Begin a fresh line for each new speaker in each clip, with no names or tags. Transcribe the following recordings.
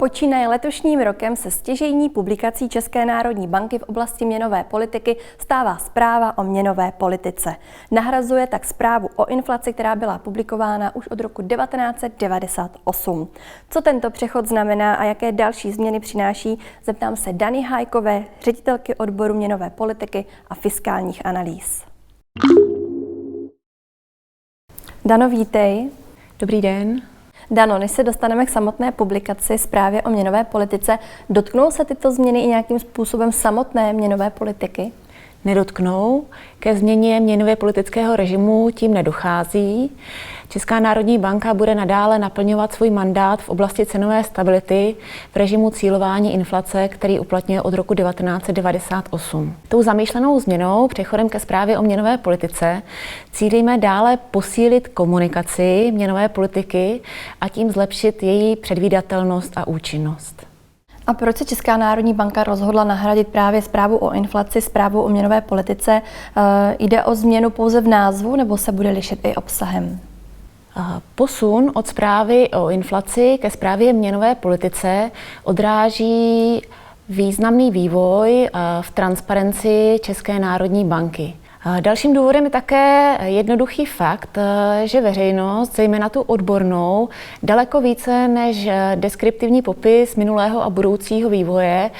počínaje letošním rokem se stěžejní publikací České národní banky v oblasti měnové politiky stává zpráva o měnové politice. Nahrazuje tak zprávu o inflaci, která byla publikována už od roku 1998. Co tento přechod znamená a jaké další změny přináší, zeptám se Dany Hájkové, ředitelky odboru měnové politiky a fiskálních analýz. Dano, vítej.
Dobrý den.
Dano, než se dostaneme k samotné publikaci zprávě o měnové politice, dotknou se tyto změny i nějakým způsobem samotné měnové politiky?
Nedotknou. Ke změně měnově politického režimu tím nedochází. Česká národní banka bude nadále naplňovat svůj mandát v oblasti cenové stability v režimu cílování inflace, který uplatňuje od roku 1998. Tou zamýšlenou změnou, přechodem ke zprávě o měnové politice, cílíme dále posílit komunikaci měnové politiky a tím zlepšit její předvídatelnost a účinnost.
A proč se Česká národní banka rozhodla nahradit právě zprávu o inflaci zprávou o měnové politice? Jde o změnu pouze v názvu nebo se bude lišit i obsahem?
Posun od zprávy o inflaci ke zprávě měnové politice odráží významný vývoj v transparenci České národní banky. Dalším důvodem je také jednoduchý fakt, že veřejnost, zejména tu odbornou, daleko více než deskriptivní popis minulého a budoucího vývoje,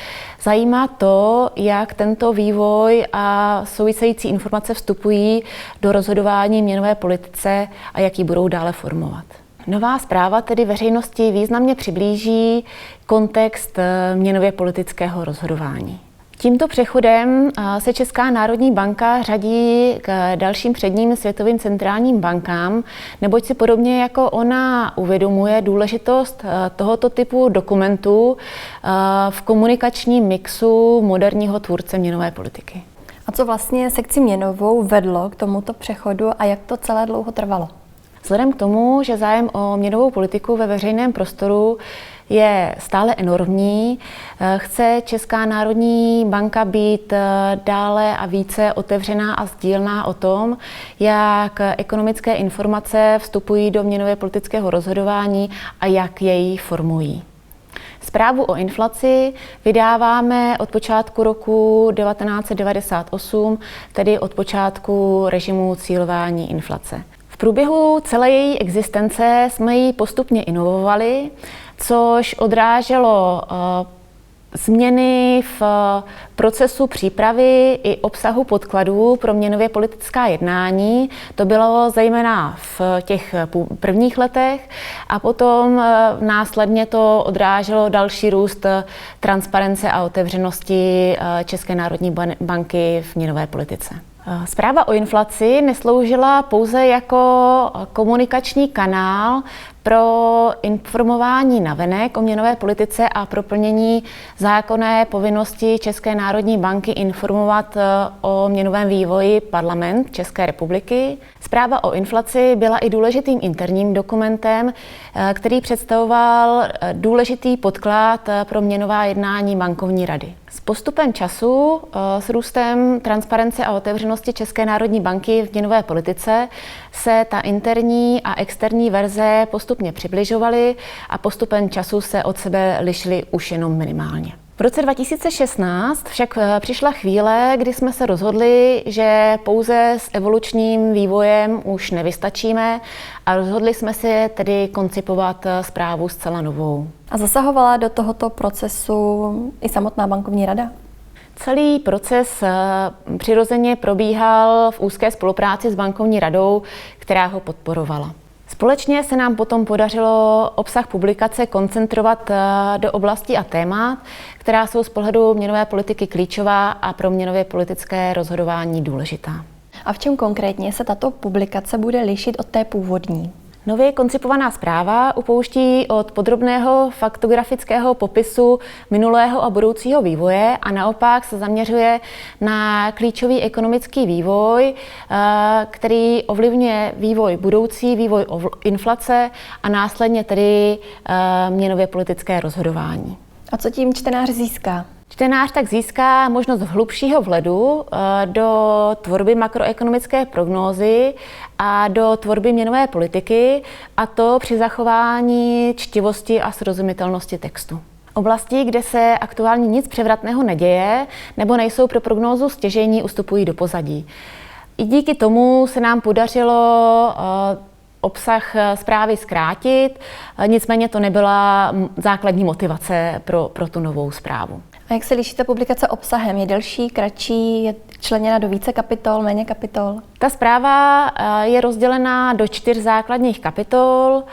zajímá to, jak tento vývoj a související informace vstupují do rozhodování měnové politice a jak ji budou dále formovat. Nová zpráva tedy veřejnosti významně přiblíží kontext měnově politického rozhodování. Tímto přechodem se Česká národní banka řadí k dalším předním světovým centrálním bankám, neboť si podobně jako ona uvědomuje důležitost tohoto typu dokumentů v komunikačním mixu moderního tvůrce měnové politiky.
A co vlastně sekci měnovou vedlo k tomuto přechodu a jak to celé dlouho trvalo?
Vzhledem k tomu, že zájem o měnovou politiku ve veřejném prostoru je stále enormní, chce Česká národní banka být dále a více otevřená a sdílná o tom, jak ekonomické informace vstupují do měnově politického rozhodování a jak jej formují. Zprávu o inflaci vydáváme od počátku roku 1998, tedy od počátku režimu cílování inflace. V průběhu celé její existence jsme ji postupně inovovali, což odráželo změny v procesu přípravy i obsahu podkladů pro měnově politická jednání. To bylo zejména v těch prvních letech a potom následně to odráželo další růst transparence a otevřenosti České národní banky v měnové politice. Zpráva o inflaci nesloužila pouze jako komunikační kanál pro informování navenek o měnové politice a pro plnění zákonné povinnosti České národní banky informovat o měnovém vývoji Parlament České republiky. Zpráva o inflaci byla i důležitým interním dokumentem, který představoval důležitý podklad pro měnová jednání bankovní rady. S postupem času, s růstem transparence a otevřenosti České národní banky v měnové politice se ta interní a externí verze postupně přibližovaly a postupem času se od sebe lišily už jenom minimálně. V roce 2016 však přišla chvíle, kdy jsme se rozhodli, že pouze s evolučním vývojem už nevystačíme a rozhodli jsme se tedy koncipovat zprávu zcela novou.
A zasahovala do tohoto procesu i samotná bankovní rada?
Celý proces přirozeně probíhal v úzké spolupráci s bankovní radou, která ho podporovala. Společně se nám potom podařilo obsah publikace koncentrovat do oblastí a témat, která jsou z pohledu měnové politiky klíčová a pro měnově politické rozhodování důležitá.
A v čem konkrétně se tato publikace bude lišit od té původní?
Nově koncipovaná zpráva upouští od podrobného faktografického popisu minulého a budoucího vývoje a naopak se zaměřuje na klíčový ekonomický vývoj, který ovlivňuje vývoj budoucí, vývoj inflace a následně tedy měnově politické rozhodování.
A co tím čtenář získá?
Čtenář tak získá možnost hlubšího vhledu do tvorby makroekonomické prognózy a do tvorby měnové politiky, a to při zachování čtivosti a srozumitelnosti textu. Oblasti, kde se aktuálně nic převratného neděje nebo nejsou pro prognózu stěžejní, ustupují do pozadí. I díky tomu se nám podařilo obsah zprávy zkrátit, nicméně to nebyla základní motivace pro tu novou zprávu.
A jak se liší ta publikace obsahem? Je delší, kratší, je členěna do více kapitol, méně kapitol?
Ta zpráva je rozdělená do 4 základních kapitol.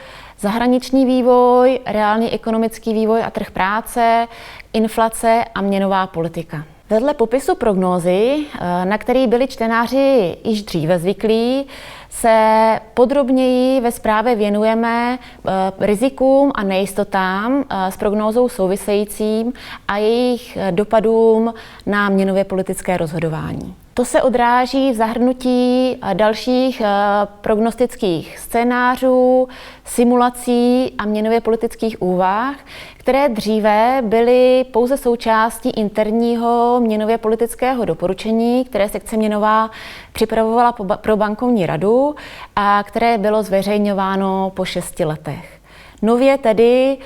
Zahraniční vývoj, reálný ekonomický vývoj a trh práce, inflace a měnová politika. Vedle popisu prognózy, na který byli čtenáři již dříve zvyklí, se podrobněji ve zprávě věnujeme rizikům a nejistotám s prognózou souvisejícím a jejich dopadům na měnově politické rozhodování. To se odráží v zahrnutí dalších prognostických scénářů, simulací a měnově politických úvah, které dříve byly pouze součástí interního měnově politického doporučení, které sekce měnová připravovala pro bankovní radu a které bylo zveřejňováno po 6 letech. Nově tedy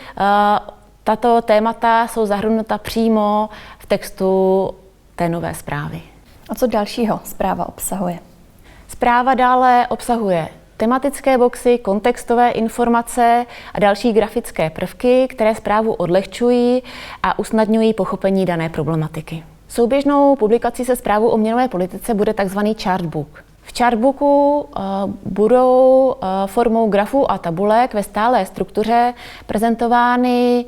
tato témata jsou zahrnuta přímo v textu té nové zprávy.
A co dalšího zpráva obsahuje?
Zpráva dále obsahuje tematické boxy, kontextové informace a další grafické prvky, které zprávu odlehčují a usnadňují pochopení dané problematiky. Souběžnou publikací se zprávou o měnové politice bude tzv. Chartbook. V Chartbooku budou formou grafů a tabulek ve stálé struktuře prezentovány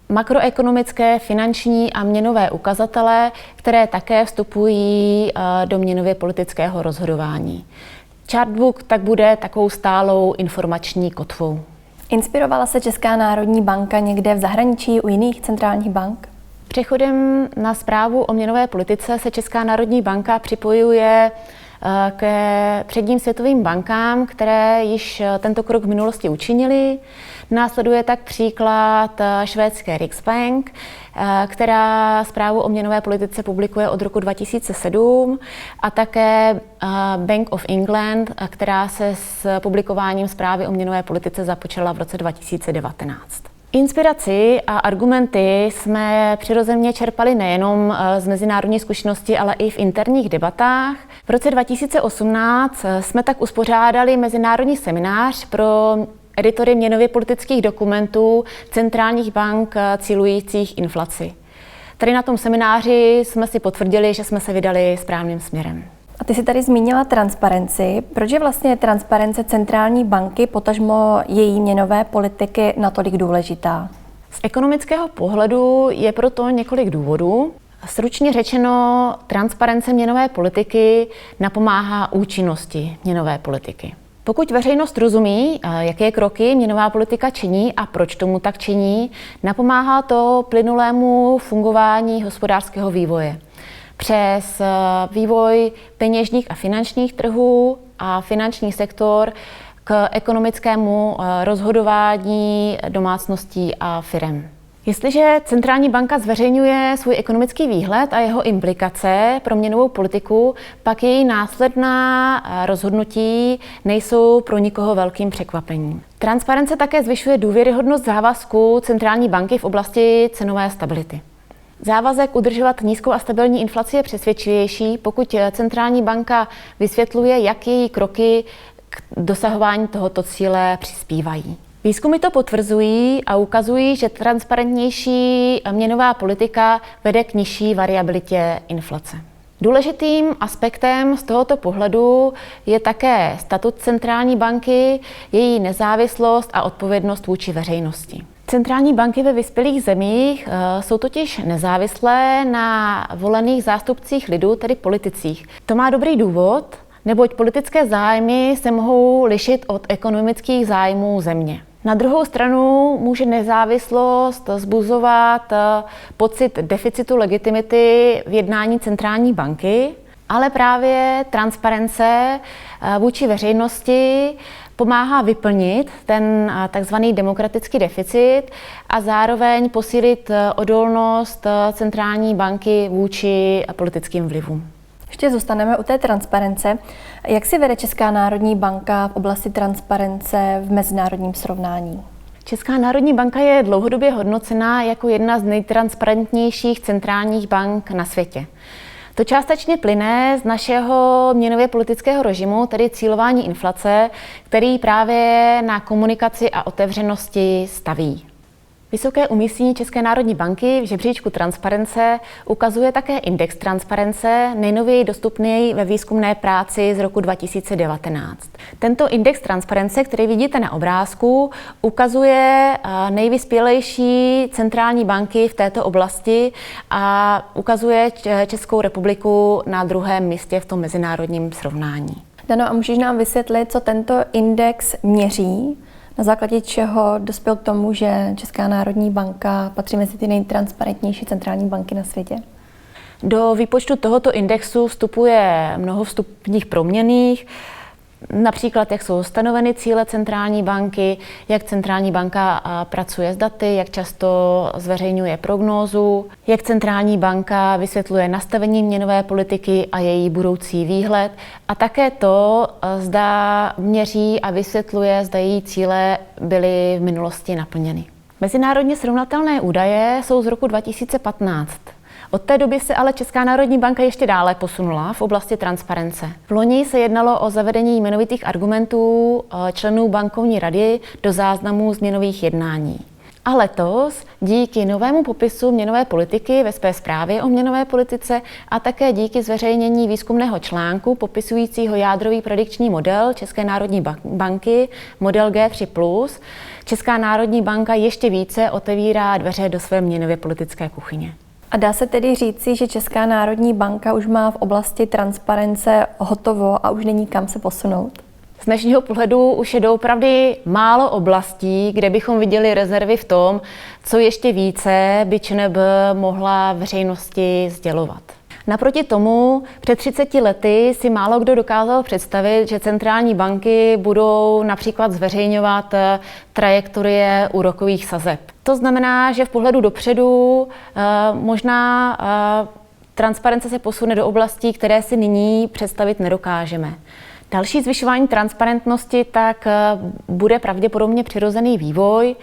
makroekonomické, finanční a měnové ukazatele, které také vstupují do měnově politického rozhodování. Chartbook tak bude takovou stálou informační kotvou.
Inspirovala se Česká národní banka někde v zahraničí u jiných centrálních bank?
Přechodem na zprávu o měnové politice se Česká národní banka připojuje ke předním světovým bankám, které již tento krok v minulosti učinily. Následuje tak příklad švédské Riksbank, která zprávu o měnové politice publikuje od roku 2007, a také Bank of England, která se s publikováním zprávy o měnové politice započala v roce 2019. Inspiraci a argumenty jsme přirozeně čerpali nejenom z mezinárodní zkušenosti, ale i v interních debatách. V roce 2018 jsme tak uspořádali mezinárodní seminář pro editory měnově politických dokumentů centrálních bank cílujících inflaci. Tady na tom semináři jsme si potvrdili, že jsme se vydali správným směrem.
A ty jsi tady zmínila transparenci. Proč je vlastně transparence centrální banky, potažmo její měnové politiky, natolik důležitá?
Z ekonomického pohledu je proto několik důvodů. Stručně řečeno, transparence měnové politiky napomáhá účinnosti měnové politiky. Pokud veřejnost rozumí, jaké kroky měnová politika činí a proč tomu tak činí, napomáhá to plynulému fungování hospodářského vývoje. Přes vývoj peněžních a finančních trhů a finanční sektor k ekonomickému rozhodování domácností a firem. Jestliže centrální banka zveřejňuje svůj ekonomický výhled a jeho implikace pro měnovou politiku, pak její následná rozhodnutí nejsou pro nikoho velkým překvapením. Transparence také zvyšuje důvěryhodnost závazků centrální banky v oblasti cenové stability. Závazek udržovat nízkou a stabilní inflaci je přesvědčivější, pokud centrální banka vysvětluje, jak její kroky k dosahování tohoto cíle přispívají. Výzkumy to potvrzují a ukazují, že transparentnější měnová politika vede k nižší variabilitě inflace. Důležitým aspektem z tohoto pohledu je také statut centrální banky, její nezávislost a odpovědnost vůči veřejnosti. Centrální banky ve vyspělých zemích jsou totiž nezávislé na volených zástupcích lidu, tedy politicích. To má dobrý důvod, neboť politické zájmy se mohou lišit od ekonomických zájmů země. Na druhou stranu může nezávislost vzbuzovat pocit deficitu legitimity v jednání centrální banky, ale právě transparence vůči veřejnosti pomáhá vyplnit ten takzvaný demokratický deficit a zároveň posílit odolnost centrální banky vůči politickým vlivům.
Ještě zůstaneme u té transparence. Jak si vede Česká národní banka v oblasti transparence v mezinárodním srovnání?
Česká národní banka je dlouhodobě hodnocena jako jedna z nejtransparentnějších centrálních bank na světě. To částečně plyne z našeho měnově politického režimu, tedy cílování inflace, který právě na komunikaci a otevřenosti staví. Vysoké umístění České národní banky v žebříčku transparence ukazuje také index transparence, nejnověji dostupný ve výzkumné práci z roku 2019. Tento index transparence, který vidíte na obrázku, ukazuje nejvyspělejší centrální banky v této oblasti a ukazuje Českou republiku na druhém místě v tom mezinárodním srovnání.
Dano, a můžeš nám vysvětlit, co tento index měří? Na základě čeho dospěl k tomu, že Česká národní banka patří mezi ty nejtransparentnější centrální banky na světě?
Do výpočtu tohoto indexu vstupuje mnoho vstupních proměnných, například jak jsou stanoveny cíle centrální banky, jak centrální banka pracuje s daty, jak často zveřejňuje prognózu, jak centrální banka vysvětluje nastavení měnové politiky a její budoucí výhled a také to, zda měří a vysvětluje, zda její cíle byly v minulosti naplněny. Mezinárodně srovnatelné údaje jsou z roku 2015. Od té doby se ale Česká národní banka ještě dále posunula v oblasti transparence. V loni se jednalo o zavedení jmenovitých argumentů členů bankovní rady do záznamů z měnových jednání. A letos díky novému popisu měnové politiky ve své zprávě o měnové politice a také díky zveřejnění výzkumného článku popisujícího jádrový predikční model České národní banky, model G3+, Česká národní banka ještě více otevírá dveře do své měnově politické kuchyně.
A dá se tedy říci, že Česká národní banka už má v oblasti transparence hotovo a už není kam se posunout?
Z dnešního pohledu už je doopravdy málo oblastí, kde bychom viděli rezervy v tom, co ještě více by ČNB mohla veřejnosti sdělovat. Naproti tomu před 30 lety si málo kdo dokázal představit, že centrální banky budou například zveřejňovat trajektorie úrokových sazeb. To znamená, že v pohledu dopředu možná transparence se posune do oblastí, které si nyní představit nedokážeme. Další zvyšování transparentnosti tak bude pravděpodobně přirozený vývoj.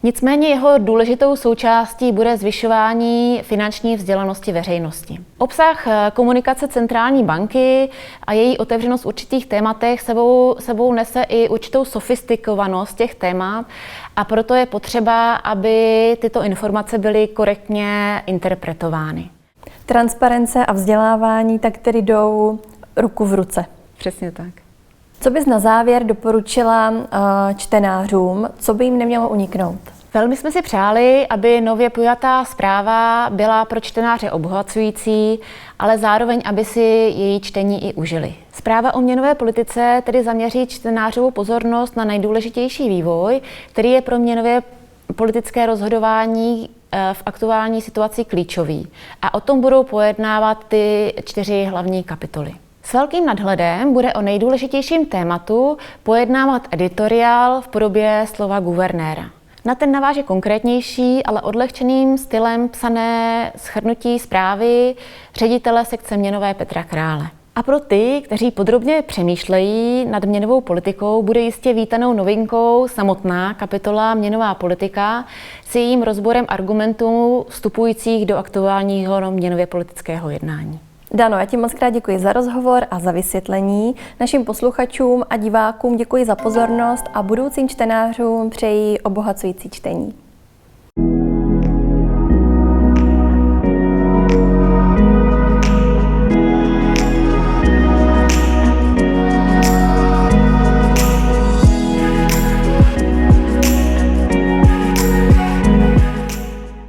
Nicméně jeho důležitou součástí bude zvyšování finanční vzdělanosti veřejnosti. Obsah komunikace centrální banky a její otevřenost v určitých tématech sebou nese i určitou sofistikovanost těch témat a proto je potřeba, aby tyto informace byly korektně interpretovány.
Transparence a vzdělávání tak tedy jdou ruku v ruce.
Přesně tak.
Co bys na závěr doporučila čtenářům, co by jim nemělo uniknout?
Velmi jsme si přáli, aby nově pojatá zpráva byla pro čtenáře obohacující, ale zároveň, aby si její čtení i užili. Zpráva o měnové politice tedy zaměří čtenářovou pozornost na nejdůležitější vývoj, který je pro měnové politické rozhodování v aktuální situaci klíčový. A o tom budou pojednávat ty 4 hlavní kapitoly. S velkým nadhledem bude o nejdůležitějším tématu pojednávat editoriál v podobě slova guvernéra. Na ten naváže konkrétnější, ale odlehčeným stylem psané shrnutí zprávy ředitele sekce měnové Petra Krále. A pro ty, kteří podrobně přemýšlejí nad měnovou politikou, bude jistě vítanou novinkou samotná kapitola Měnová politika s jejím rozborem argumentů vstupujících do aktuálního měnově politického jednání.
Dano, já ti moc krát děkuji za rozhovor a za vysvětlení. Našim posluchačům a divákům děkuji za pozornost a budoucím čtenářům přeji obohacující čtení.